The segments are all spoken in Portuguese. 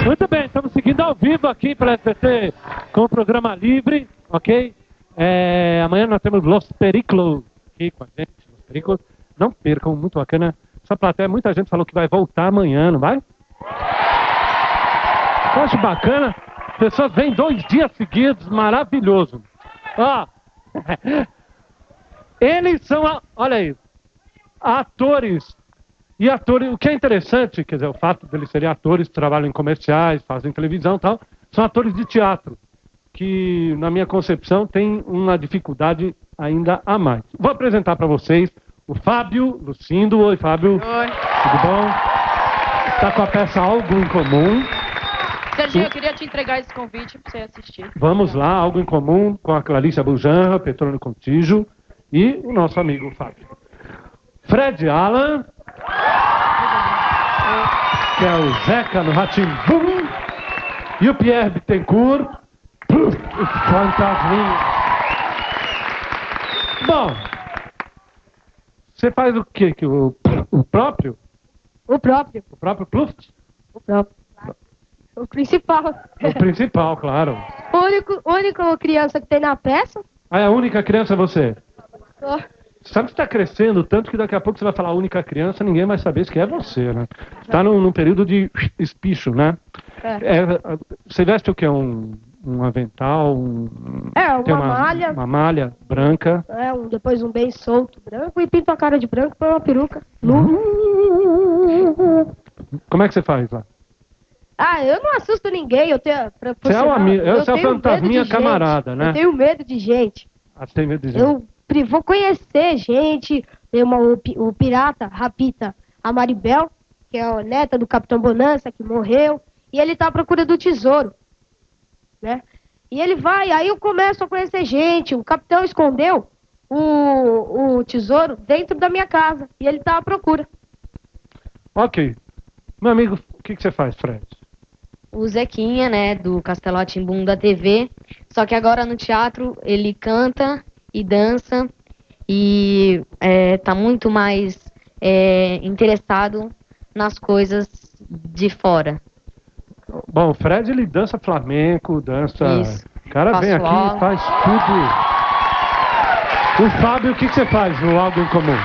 Muito bem, estamos seguindo ao vivo aqui para a SBT com o programa livre, ok? Amanhã nós temos Los Periclos aqui com a gente, Los Periclos. Não percam, muito bacana. Essa plateia, muita gente falou que vai voltar amanhã, não vai? Eu acho bacana. Pessoas vêm 2 dias seguidos, maravilhoso. Ó, eles são, olha aí, atores. E atores, o que é interessante, quer dizer, o fato de eles serem atores, trabalham em comerciais, fazem televisão e tal, são atores de teatro, que na minha concepção tem uma dificuldade ainda a mais. Vou apresentar para vocês o Fábio Lucindo. Oi, Fábio. Oi. Tudo bom? Está com a peça Algo em Comum. Serginho, eu queria te entregar esse convite para você assistir. Vamos lá, Algo em Comum, com a Clarice Abujanra, Petrônio Contígio e o nosso amigo Fábio. Fred Alan, que é o Zeca no Rá-Tim-Bum, e o Pierre Bittencourt, o fantasminha. Bom, você faz o quê? O próprio? O próprio. O próprio Pluft? O próprio. O principal. O principal, claro. Única criança que tem na peça. Ah, é a única criança você? Só. Sabe que está crescendo tanto que daqui a pouco você vai falar única criança, ninguém vai saber se que é você, né? Está num período de espicho, né? Você veste o que? Um avental? Tem malha. Uma malha branca. Depois um bem solto, branco, e pinta a cara de branco para uma peruca. Como é que você faz lá? Eu não assusto ninguém, eu tenho... Você é o fantasminha camarada, né? Eu tenho medo de gente. Você tem medo de gente? Eu vou conhecer gente. Tem o pirata Rapita, a Maribel, que é a neta do Capitão Bonança, que morreu. E ele tá à procura do tesouro, né? E ele vai, aí eu começo a conhecer gente. O capitão escondeu o tesouro dentro da minha casa. E ele tá à procura. Ok. Meu amigo, o que você faz, Fred? O Zequinha, né, do Castelo Rá-Tim-Bum da TV. Só que agora no teatro ele canta e dança e tá muito mais interessado nas coisas de fora. Bom, o Fred, ele dança flamenco, dança... Isso. O cara vem aqui e faz tudo. O Fábio, o que você faz no Algo em Comum?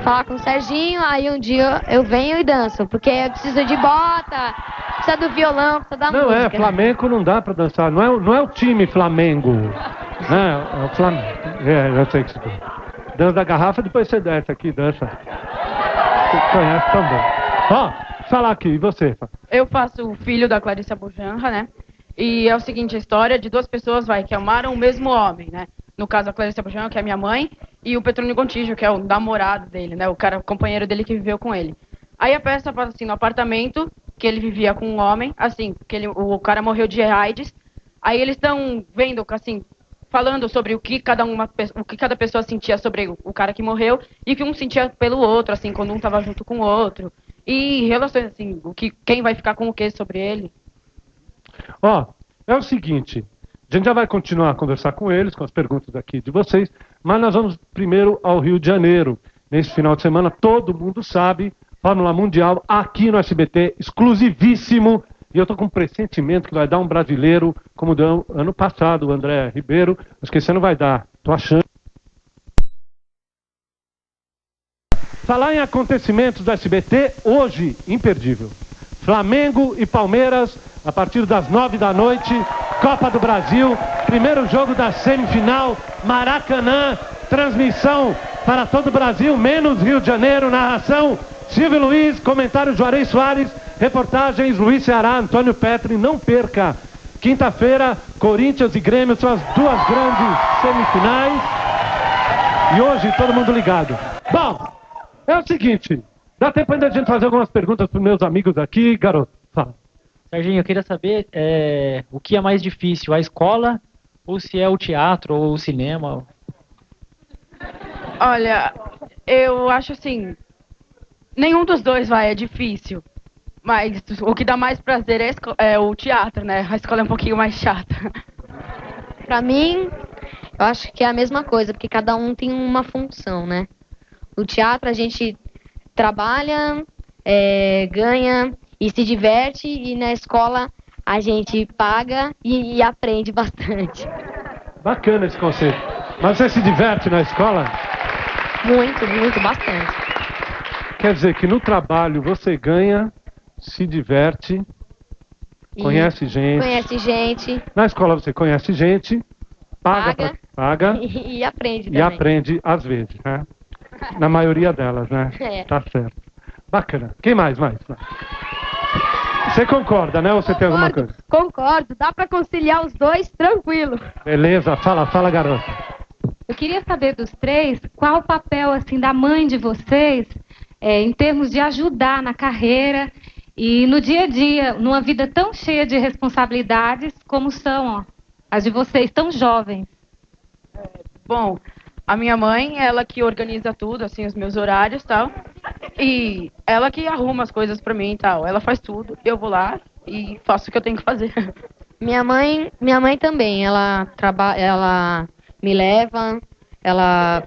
Falar com o Serginho, aí um dia eu venho e danço, porque eu preciso de bota, precisa do violão, precisa da música. Não, flamenco não dá pra dançar, não é o time Flamengo, né? É o Flamengo, eu sei que você dança da garrafa, depois você desce aqui, dança. Você conhece também. Ó, falar aqui, e você? Eu faço o filho da Clarice Abujanra, né? E é o seguinte, a história de 2 pessoas, que amaram o mesmo homem, né? No caso, a Clarice Abujanra, que é a minha mãe, e o Petrônio Contígio, que é o namorado dele, né? O companheiro dele que viveu com ele. Aí a peça passa assim, no apartamento, que ele vivia com um homem, assim, que o cara morreu de AIDS. Aí eles estão vendo, assim, falando sobre o que cada pessoa sentia sobre o cara que morreu, e que um sentia pelo outro, assim, quando um tava junto com o outro. E relações, assim, quem vai ficar com o que sobre ele. Ó, é o seguinte... A gente já vai continuar a conversar com eles, com as perguntas aqui de vocês, mas nós vamos primeiro ao Rio de Janeiro. Nesse final de semana, todo mundo sabe, Fórmula Mundial, aqui no SBT, exclusivíssimo. E eu estou com um pressentimento que vai dar um brasileiro, como deu ano passado, o André Ribeiro. Acho que esse ano vai dar, estou achando. Falar em acontecimentos do SBT, hoje, imperdível. Flamengo e Palmeiras, a partir das 9 da noite, Copa do Brasil, primeiro jogo da semifinal, Maracanã, transmissão para todo o Brasil, menos Rio de Janeiro, narração Silvio Luiz, comentário Juarez Soares, reportagens Luiz Ceará, Antônio Petri. Não perca, quinta-feira, Corinthians e Grêmio são as 2 grandes semifinais, e hoje todo mundo ligado. Bom, é o seguinte, dá tempo ainda de a gente fazer algumas perguntas para os meus amigos aqui, garoto, fala. Serginho, eu queria saber o que é mais difícil, a escola ou se é o teatro ou o cinema? Olha, eu acho assim, nenhum dos dois é difícil, mas o que dá mais prazer é o teatro, né? A escola é um pouquinho mais chata. Pra mim, Eu acho que é a mesma coisa, porque cada um tem uma função, né? No teatro a gente trabalha, ganha e se diverte, e na escola a gente paga e aprende bastante. Bacana esse conceito. Mas você se diverte na escola? Muito, muito, bastante. Quer dizer que no trabalho você ganha, se diverte, E conhece gente. Conhece gente Na escola você conhece gente, paga e aprende e também. aprende às vezes, né? Na maioria delas, né? É. Tá certo. Bacana. Quem mais? Você concorda, né? Ou você tem alguma coisa? Concordo, dá pra conciliar os dois tranquilo. Beleza, fala, garota. Eu queria saber dos três, qual o papel assim da mãe de vocês em termos de ajudar na carreira e no dia a dia, numa vida tão cheia de responsabilidades como são as de vocês, tão jovens. Bom, a minha mãe, ela que organiza tudo, assim, os meus horários e tal. E ela que arruma as coisas pra mim e tal. Ela faz tudo, eu vou lá e faço o que eu tenho que fazer. Minha mãe também, ela me leva, ela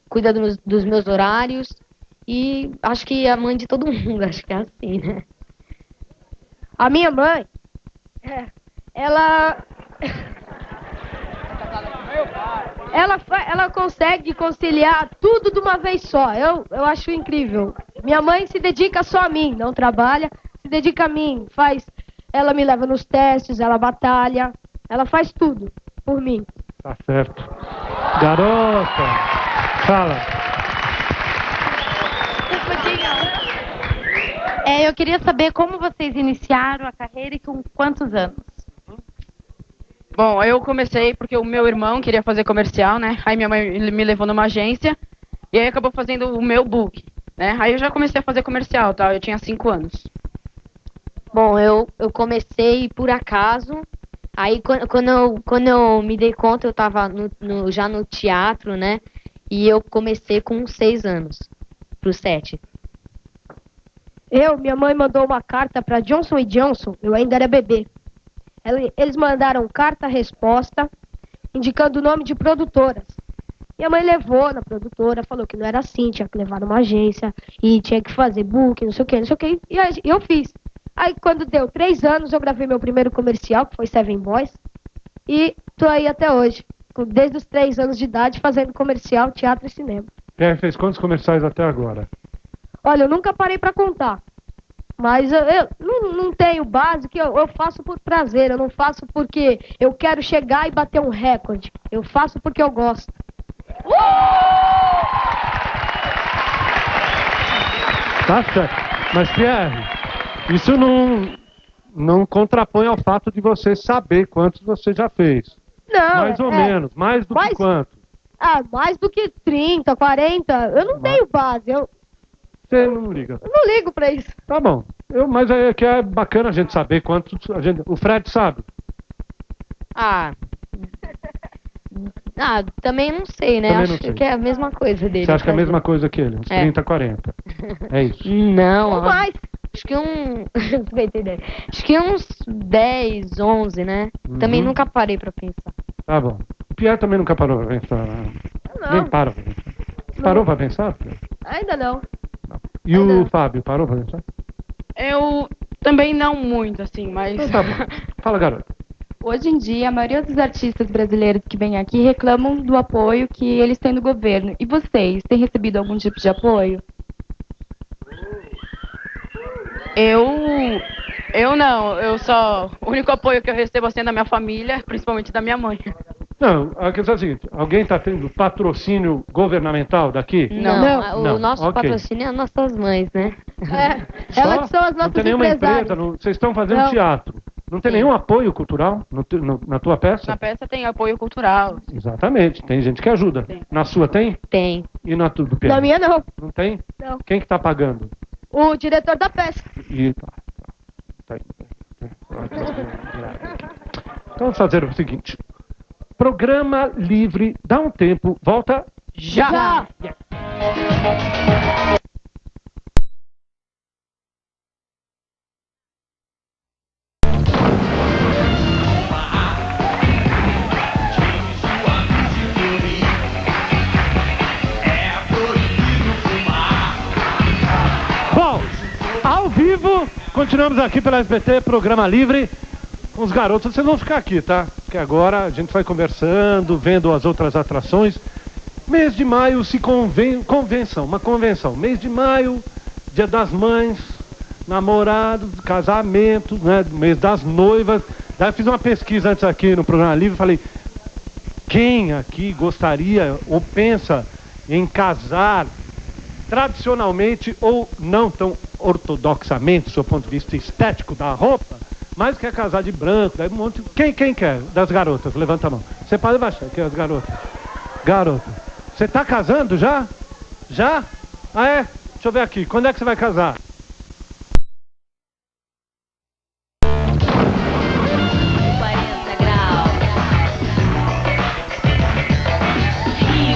cuida dos meus horários e acho que é a mãe de todo mundo, acho que é assim, né? A minha mãe, ela consegue conciliar tudo de uma vez só. Eu acho incrível. Minha mãe se dedica só a mim, não trabalha, se dedica a mim, ela me leva nos testes, ela batalha, ela faz tudo por mim. Tá certo. Garota, fala. Eu queria saber como vocês iniciaram a carreira e com quantos anos? Bom, eu comecei porque o meu irmão queria fazer comercial, né? Aí minha mãe me levou numa agência e aí acabou fazendo o meu book, né? Aí eu já comecei a fazer comercial, tá? Eu tinha 5 anos. Bom, eu comecei por acaso. Aí quando eu me dei conta, eu estava já no teatro, né? E eu comecei com 6 anos, pro 7. Minha mãe mandou uma carta para Johnson & Johnson, eu ainda era bebê. Eles mandaram carta-resposta, indicando o nome de produtoras. Minha mãe levou na produtora, falou que não era assim, tinha que levar numa agência, e tinha que fazer book, não sei o que, e aí eu fiz. Aí quando deu 3 anos, eu gravei meu primeiro comercial, que foi Seven Boys, e tô aí até hoje, desde os 3 anos de idade, fazendo comercial, teatro e cinema. Pierre fez quantos comerciais até agora? Olha, eu nunca parei pra contar. Mas eu não tenho base, que eu faço por prazer, eu não faço porque eu quero chegar e bater um recorde. Eu faço porque eu gosto. Tá certo. Mas, Pierre, isso não contrapõe ao fato de você saber quantos você já fez. Não, mais ou menos, mais do que quanto? Mais do que 30, 40, eu não tenho base, Você não liga. eu não ligo pra isso. Tá bom. Mas é que é bacana a gente saber quantos o Fred sabe. Também não sei, né? Também Acho não sei. que é a mesma coisa dele. Você acha que é a mesma coisa que ele? Uns 30, 40. É isso. Não, Ou mais. acho que acho que uns 10, 11, né? Também nunca parei pra pensar. Tá bom. O Pierre também nunca parou pra pensar. Não. Nem para pra pensar. Parou pra pensar, Pierre? Ainda não. E o Fábio, parou pra pensar? Eu também não muito, assim, mas... Então tá bom. Fala, garota. Hoje em dia, a maioria dos artistas brasileiros que vêm aqui reclamam do apoio que eles têm do governo. E vocês, têm recebido algum tipo de apoio? Eu não, o único apoio que eu recebo assim é da minha família, principalmente da minha mãe. Não, a questão é a seguinte, alguém está tendo patrocínio governamental daqui? Não. O nosso ok. patrocínio é as nossas mães, né? Elas que são as Não nossas tem nenhuma empresárias. empresa, vocês estão fazendo Não. teatro. Não tem nenhum apoio cultural na tua peça? Na peça tem apoio cultural. Exatamente, tem gente que ajuda. Tem. Na sua tem? Tem. E na tua do Pierre? Na minha não. Não tem? Não. Quem que está pagando? O diretor da peça. Tá aí. Então vamos fazer o seguinte. Programa livre, dá um tempo, volta já! Continuamos aqui pela SBT, Programa Livre, com os garotos. Vocês vão ficar aqui, tá? Porque agora a gente vai conversando, vendo as outras atrações. Mês de maio se uma convenção. Mês de maio, Dia das Mães, namorados, casamento, né? Mês das noivas. Daí eu fiz uma pesquisa antes aqui no Programa Livre, falei, quem aqui gostaria ou pensa em casar tradicionalmente ou não tão ortodoxamente, do seu ponto de vista estético da roupa, mas quer casar de branco, daí um monte. Quem quer? Das garotas, levanta a mão. Você pode baixar, aqui as garotas. Garota, você tá casando já? Já? Ah, é? Deixa eu ver aqui, quando é que você vai casar?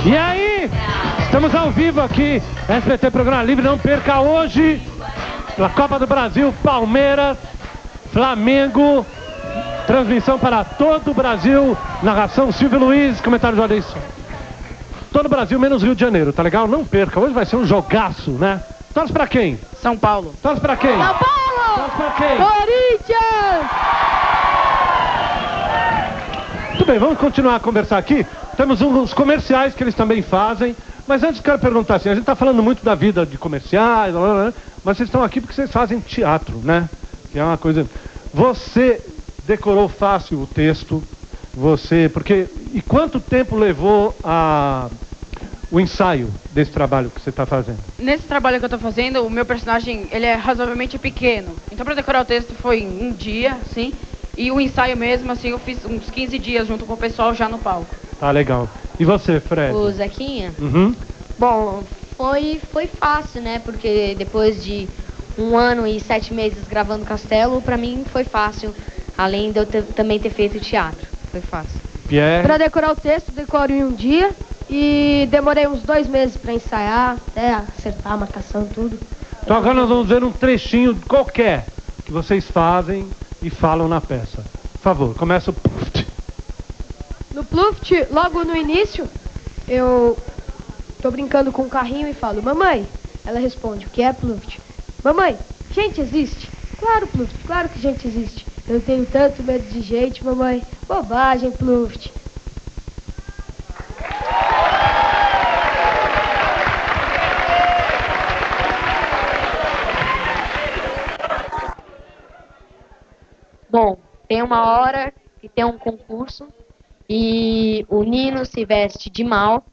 E aí? Estamos ao vivo aqui, SBT Programa Livre, não perca hoje, a Copa do Brasil, Palmeiras, Flamengo, transmissão para todo o Brasil, narração Silvio Luiz, comentário de Alisson. Todo o Brasil, menos Rio de Janeiro, tá legal? Não perca, hoje vai ser um jogaço, né? Torce pra quem? São Paulo. Torce pra quem? São Paulo! Torce pra quem? Corinthians! Tudo bem, vamos continuar a conversar aqui. Temos uns comerciais que eles também fazem. Mas antes eu quero perguntar assim, a gente está falando muito da vida de comerciais, mas vocês estão aqui porque vocês fazem teatro, né? Que é uma coisa... Você decorou fácil o texto, E quanto tempo levou o ensaio desse trabalho que você está fazendo? Nesse trabalho que eu estou fazendo, o meu personagem, ele é razoavelmente pequeno. Então, para decorar o texto foi em um dia, assim. E o ensaio mesmo, assim, eu fiz uns 15 dias junto com o pessoal já no palco. Tá legal. E você, Fred? O Zequinha? Uhum. Bom, foi fácil, né? Porque depois de 1 ano e 7 meses gravando Castelo, pra mim foi fácil. Além de eu também ter feito teatro. Foi fácil. Pierre? Pra decorar o texto, decoro em um dia. E demorei uns 2 meses pra ensaiar, até acertar a marcação e tudo. Então agora nós vamos ver um trechinho qualquer que vocês fazem e falam na peça. Por favor, começa o Pluft. No Pluft, logo no início, eu tô brincando com o carrinho e falo, mamãe. Ela responde, o que é Pluft? Mamãe, gente existe? Claro, Pluft, claro que gente existe. Eu tenho tanto medo de gente, mamãe. Bobagem, Pluft. Bom, tem uma hora que tem um concurso e o Nino se veste de mal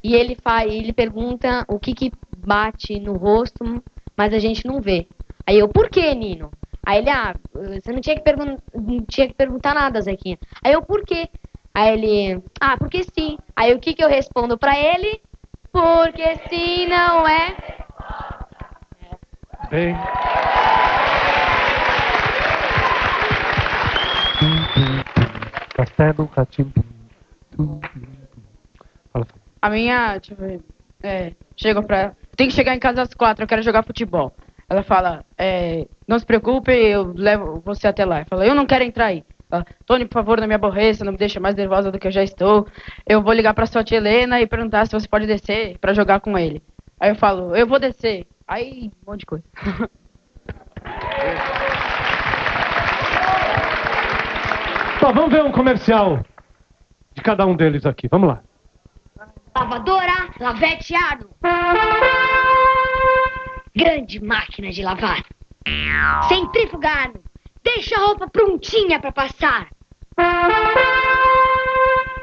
e ele pergunta o que bate no rosto, mas a gente não vê. Aí eu, por que, Nino? Aí ele, você não tinha que perguntar nada, Zequinha. Aí eu, por quê? Aí ele, porque sim. Aí o que eu respondo pra ele? Porque sim não é... Bem... Castelo Rá-Tim-Bum. Fala. A minha, deixa eu ver, chega pra... Tem que chegar em casa às 4, eu quero jogar futebol. Ela fala, não se preocupe, eu levo você até lá. Ela fala, eu não quero entrar aí. Ela, Tony, por favor, não me aborreça, não me deixe mais nervosa do que eu já estou. Eu vou ligar pra sua tia Helena e perguntar se você pode descer pra jogar com ele. Aí eu falo, eu vou descer. Aí, um monte de coisa. Bom, vamos ver um comercial de cada um deles aqui. Vamos lá. Lavadora Lavete Arno. Grande máquina de lavar. Centrífuga Arno. Deixa a roupa prontinha para passar.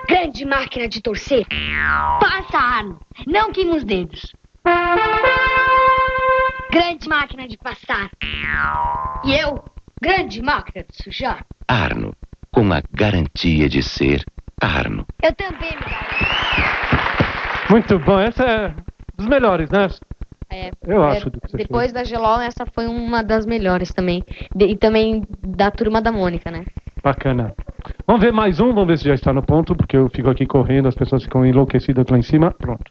Grande máquina de torcer. Passa Arno. Não queima os dedos. Grande máquina de passar. E eu, grande máquina de sujar. Arno, com a garantia de ser Arno. Eu também. Muito bom, essa é dos melhores, né? Eu acho. Depois da Gelol, essa foi uma das melhores também. E também da Turma da Mônica, né? Bacana. Vamos ver mais um, vamos ver se já está no ponto, porque eu fico aqui correndo, as pessoas ficam enlouquecidas lá em cima. Pronto.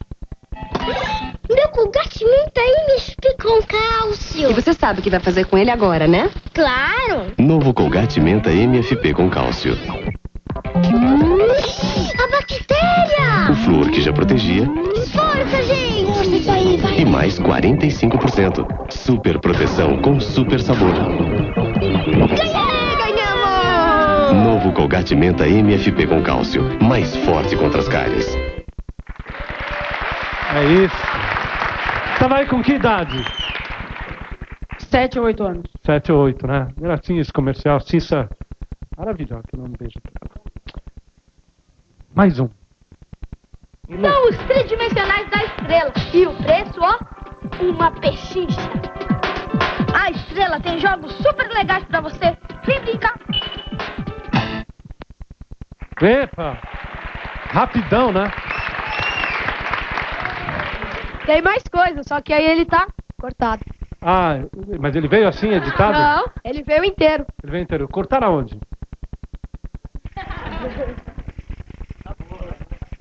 Meu Colgate Menta MSP com cálcio. E você sabe o que vai fazer com ele agora, né? Claro. Novo Colgate Menta MFP com cálcio. A bactéria! O flúor que já protegia. Força, gente! E mais 45%. Super proteção com super sabor. Ganhamos! Novo Colgate Menta MFP com cálcio. Mais forte contra as cáries. É isso. Tava aí com que idade? 7 ou 8 anos. 7 ou 8, né? Gracinha esse comercial. Cissa, maravilhosa, que eu não beijo pra ela. Mais um. São os tridimensionais da estrela. E o preço, ó, uma pechincha. A estrela tem jogos super legais pra você. Vem brincar. Epa! Rapidão, né? Tem mais coisa, só que aí ele tá cortado. Ah, mas ele veio assim, editado? Não, ele veio inteiro. Ele veio inteiro. Cortaram aonde?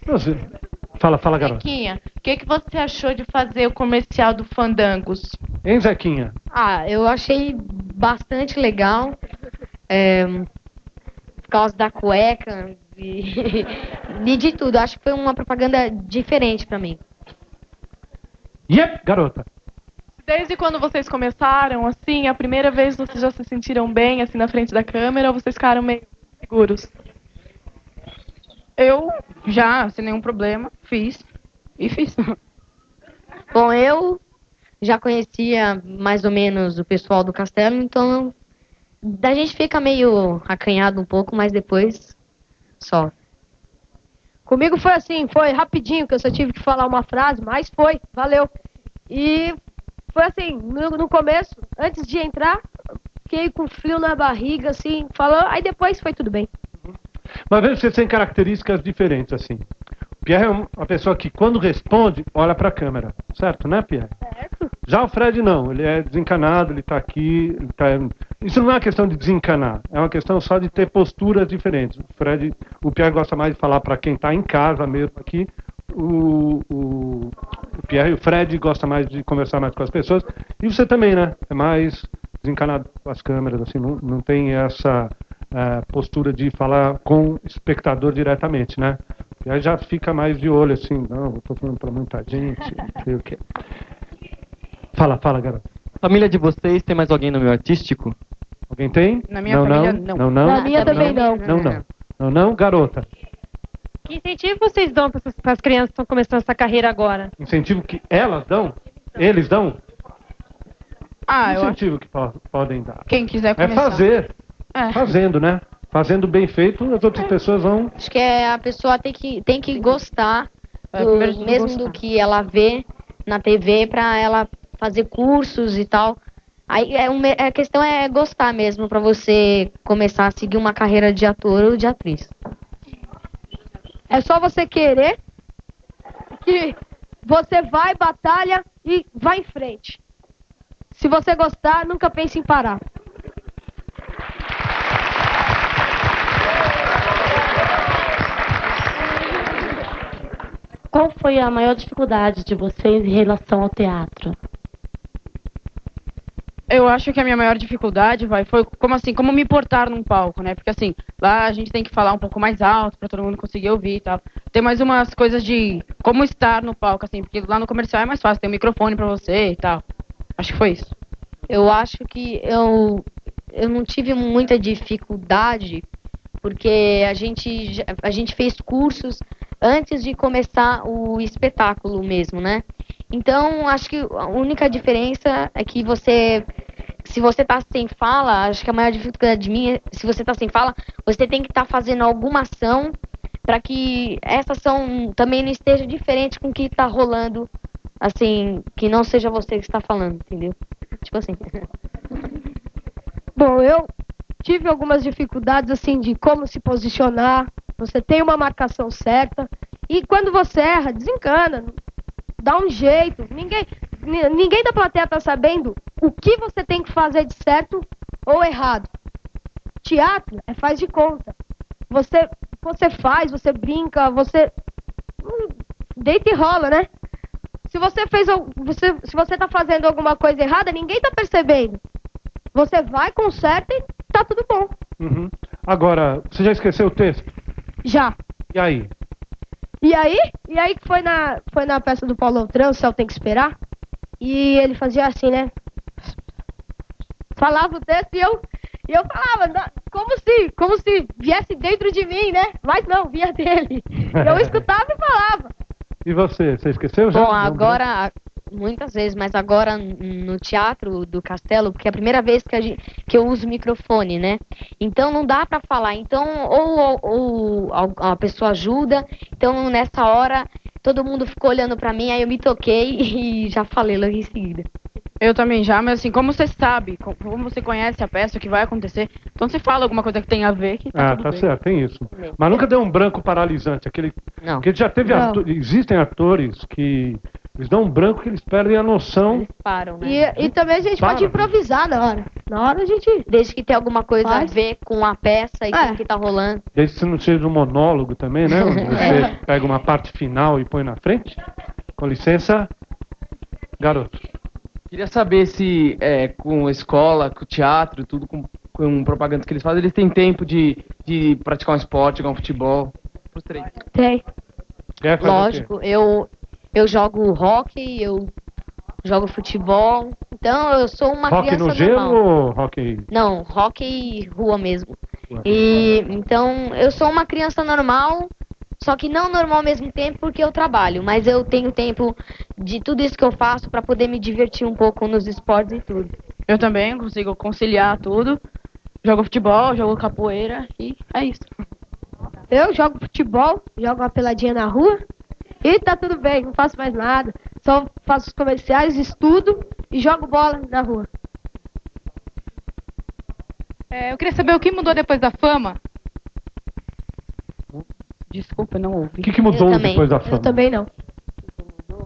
Não sei. Fala, garoto. Zequinha, o que você achou de fazer o comercial do Fandangos? Hein, Zequinha? Eu achei bastante legal. Por causa da cueca e de tudo. Acho que foi uma propaganda diferente pra mim. Yep, garota. Desde quando vocês começaram, assim, a primeira vez vocês já se sentiram bem, assim, na frente da câmera, ou vocês ficaram meio seguros? Eu já, sem nenhum problema, fiz. Bom, eu já conhecia mais ou menos o pessoal do castelo, então a gente fica meio acanhado um pouco, mas depois só. Comigo foi assim, foi rapidinho, que eu só tive que falar uma frase, mas foi, valeu. E foi assim, no começo, antes de entrar, fiquei com frio na barriga, assim, falou, aí depois foi tudo bem. Mas veja, vocês têm características diferentes, assim. O Pierre é uma pessoa que, quando responde, olha pra câmera. Certo, né, Pierre? Certo. Já o Fred não, ele é desencanado, ele tá aqui, ele tá... Isso não é uma questão de desencanar, é uma questão só de ter posturas diferentes. O Pierre gosta mais de falar para quem tá em casa mesmo aqui. O Pierre e o Fred gostam mais de conversar mais com as pessoas. E você também, né? É mais desencanado com as câmeras, assim, não tem essa postura de falar com o espectador diretamente, né? E aí já fica mais de olho, assim, não, eu tô falando para muita gente, não sei o quê. Fala, garoto. Família de vocês, tem mais alguém no meio artístico? Alguém tem? Na minha família, não. Na minha também não. Não, garota. Que incentivo vocês dão para as crianças que estão começando essa carreira agora? Incentivo que elas dão? Eles dão? Incentivo que podem dar. Quem quiser começar. É fazer. Fazendo, né? Fazendo bem feito, as outras pessoas vão... Acho que a pessoa tem que gostar do que ela vê na TV para ela fazer cursos e tal. Aí a questão é gostar mesmo para você começar a seguir uma carreira de ator ou de atriz. É só você querer que você vai, batalha e vai em frente. Se você gostar, nunca pense em parar. Qual foi a maior dificuldade de vocês em relação ao teatro? Eu acho que a minha maior dificuldade foi como me portar num palco, né? Porque assim, lá a gente tem que falar um pouco mais alto para todo mundo conseguir ouvir e tal. Tem mais umas coisas de como estar no palco, assim, porque lá no comercial é mais fácil, tem um microfone para você e tal. Acho que foi isso. Eu acho que eu não tive muita dificuldade, porque a gente fez cursos antes de começar o espetáculo mesmo, né? Então, acho que a única diferença é que se você tá sem fala, acho que a maior dificuldade minha é, se você tá sem fala, você tem que estar fazendo alguma ação para que essa ação também não esteja diferente com o que tá rolando, assim, que não seja você que está falando, entendeu? Tipo assim. Bom, eu tive algumas dificuldades, assim, de como se posicionar. Você tem uma marcação certa. E quando você erra, desencana. Dá um jeito. Ninguém da plateia tá sabendo o que você tem que fazer de certo ou errado. Teatro faz de conta. Você faz, você brinca, você deita e rola, né? Se você tá fazendo alguma coisa errada, ninguém tá percebendo. Você vai, conserta e tá tudo bom. Uhum. Agora, você já esqueceu o texto? Já. E aí? E aí que foi na peça do Paulo Outram, O Céu Tem Que Esperar. E ele fazia assim, né? Falava o texto e eu falava, como se viesse dentro de mim, né? Mas não, vinha dele. Eu escutava e falava. E você esqueceu já? Bom, agora, muitas vezes, mas agora no Teatro do Castelo, porque é a primeira vez que eu uso o microfone, né? Então não dá pra falar. Então, ou a pessoa ajuda, então nessa hora todo mundo ficou olhando pra mim, aí eu me toquei e já falei logo em seguida. Eu também já, mas assim, como você sabe, como você conhece a peça, o que vai acontecer, então você fala alguma coisa que tem a ver, que tá tudo tá bem. certo, tem isso. Mas nunca deu um branco paralisante, aquele... Não. Porque já teve existem atores que eles dão um branco que eles perdem a noção. Eles param, né? E também a gente pode improvisar na hora. Na hora a gente... Desde que tem alguma coisa a ver com a peça e com o que tá rolando. Desde que não seja um monólogo também, né? Onde você pega uma parte final e põe na frente. Com licença, garoto. Queria saber se com a escola, com o teatro, tudo com propaganda que eles fazem, eles têm tempo de praticar um esporte, jogar um futebol? Os três. Tem. Lógico, eu jogo hóquei, eu jogo futebol, então eu sou uma criança normal. Hóquei no gelo ou hóquei? Não, hóquei rua mesmo. E então eu sou uma criança normal. Só que não normal ao mesmo tempo porque eu trabalho, mas eu tenho tempo de tudo isso que eu faço para poder me divertir um pouco nos esportes e tudo. Eu também consigo conciliar tudo. Jogo futebol, jogo capoeira e é isso. Eu jogo futebol, jogo uma peladinha na rua e tá tudo bem, não faço mais nada. Só faço os comerciais, estudo e jogo bola na rua. Eu queria saber o que mudou depois da fama. Desculpa, não ouvi. O que mudou depois da fama? Eu também não.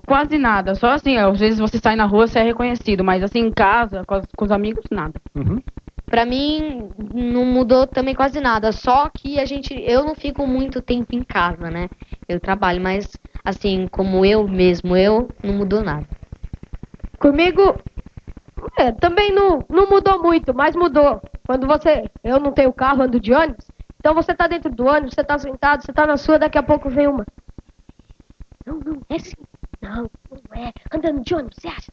Quase nada. Só assim, às vezes você sai na rua, você é reconhecido. Mas assim, em casa, com os amigos, nada. Pra mim, não mudou também quase nada. Só que eu não fico muito tempo em casa, né? Eu trabalho, mas assim, como eu mesmo, não mudou nada. Comigo, também não mudou muito, mas mudou. Quando eu não tenho carro, ando de ônibus. Então você tá dentro do ônibus, você tá sentado, você tá na sua, daqui a pouco vem uma. Não, é assim. Não é. Andando de ônibus, você acha?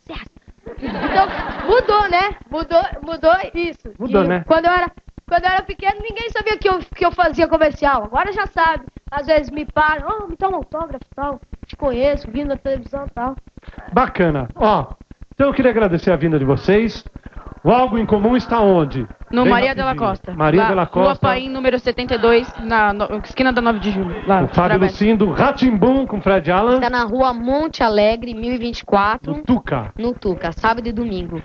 Então, mudou, né? Mudou isso. Mudou, né? Quando eu era pequeno, ninguém sabia que eu fazia comercial. Agora já sabe. Às vezes me param, me dá um autógrafo e tal. Te conheço, vindo na televisão e tal. Bacana. Então eu queria agradecer a vinda de vocês. O Algo em Comum está onde? No Maria de la Costa. Maria de la Costa. Rua Paim, número 72, na esquina da 9 de julho. Lá, o Fábio Lucindo, Rá-Tim-Bum com Fred Allan. Está na Rua Monte Alegre, 1024. No Tuca, sábado e domingo.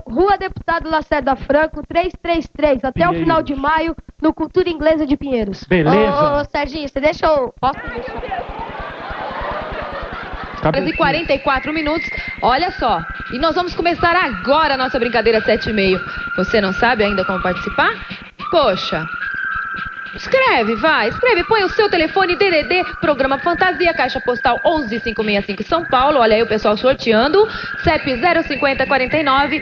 Rua Deputado Lacerda Franco, 333, até o final de maio, no Cultura Inglesa de Pinheiros. Beleza. Ô, Serginho, você deixa eu... Posso deixar? 44 minutos, olha só. E nós vamos começar agora a nossa brincadeira 7h30. Você não sabe ainda como participar? Poxa, escreve, põe o seu telefone DDD, programa Fantasia, caixa postal 11565 São Paulo. Olha aí o pessoal sorteando, CEP 05049.